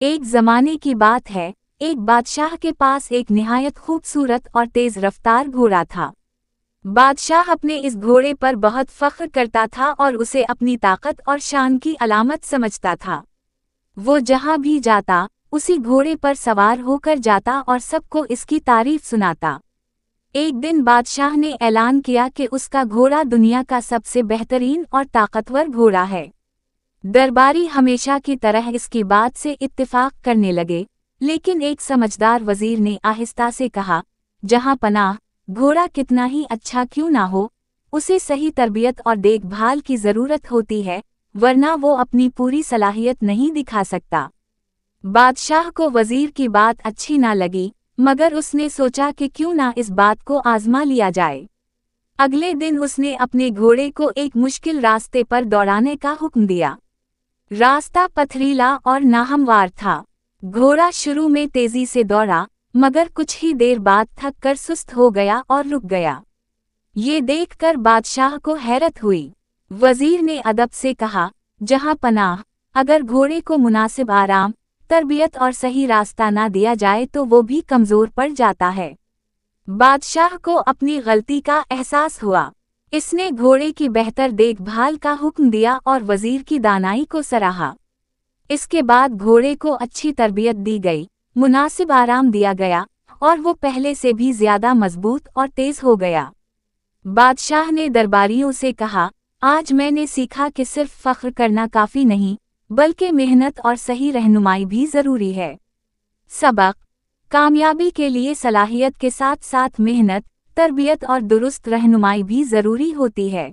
ایک زمانے کی بات ہے، ایک بادشاہ کے پاس ایک نہایت خوبصورت اور تیز رفتار گھوڑا تھا۔ بادشاہ اپنے اس گھوڑے پر بہت فخر کرتا تھا اور اسے اپنی طاقت اور شان کی علامت سمجھتا تھا۔ وہ جہاں بھی جاتا، اسی گھوڑے پر سوار ہو کر جاتا اور سب کو اس کی تعریف سناتا۔ ایک دن بادشاہ نے اعلان کیا کہ اس کا گھوڑا دنیا کا سب سے بہترین اور طاقتور گھوڑا ہے۔ درباری ہمیشہ کی طرح اس کی بات سے اتفاق کرنے لگے، لیکن ایک سمجھدار وزیر نے آہستہ سے کہا، جہاں پناہ، گھوڑا کتنا ہی اچھا کیوں نہ ہو، اسے صحیح تربیت اور دیکھ بھال کی ضرورت ہوتی ہے، ورنہ وہ اپنی پوری صلاحیت نہیں دکھا سکتا۔ بادشاہ کو وزیر کی بات اچھی نہ لگی، مگر اس نے سوچا کہ کیوں نہ اس بات کو آزما لیا جائے۔ اگلے دن اس نے اپنے گھوڑے کو ایک مشکل راستے پر دوڑانے کا حکم دیا۔ راستہ پتھریلا اور ناہموار تھا۔ گھوڑا شروع میں تیزی سے دوڑا، مگر کچھ ہی دیر بعد تھک کر سست ہو گیا اور رک گیا۔ یہ دیکھ کر بادشاہ کو حیرت ہوئی۔ وزیر نے ادب سے کہا، جہاں پناہ، اگر گھوڑے کو مناسب آرام، تربیت اور صحیح راستہ نہ دیا جائے تو وہ بھی کمزور پڑ جاتا ہے۔ بادشاہ کو اپنی غلطی کا احساس ہوا۔ اس نے گھوڑے کی بہتر دیکھ بھال کا حکم دیا اور وزیر کی دانائی کو سراہا۔ اس کے بعد گھوڑے کو اچھی تربیت دی گئی، مناسب آرام دیا گیا، اور وہ پہلے سے بھی زیادہ مضبوط اور تیز ہو گیا۔ بادشاہ نے درباریوں سے کہا، آج میں نے سیکھا کہ صرف فخر کرنا کافی نہیں، بلکہ محنت اور صحیح رہنمائی بھی ضروری ہے۔ سبق: کامیابی کے لیے صلاحیت کے ساتھ ساتھ محنت، تربیت اور درست رہنمائی بھی ضروری ہوتی ہے۔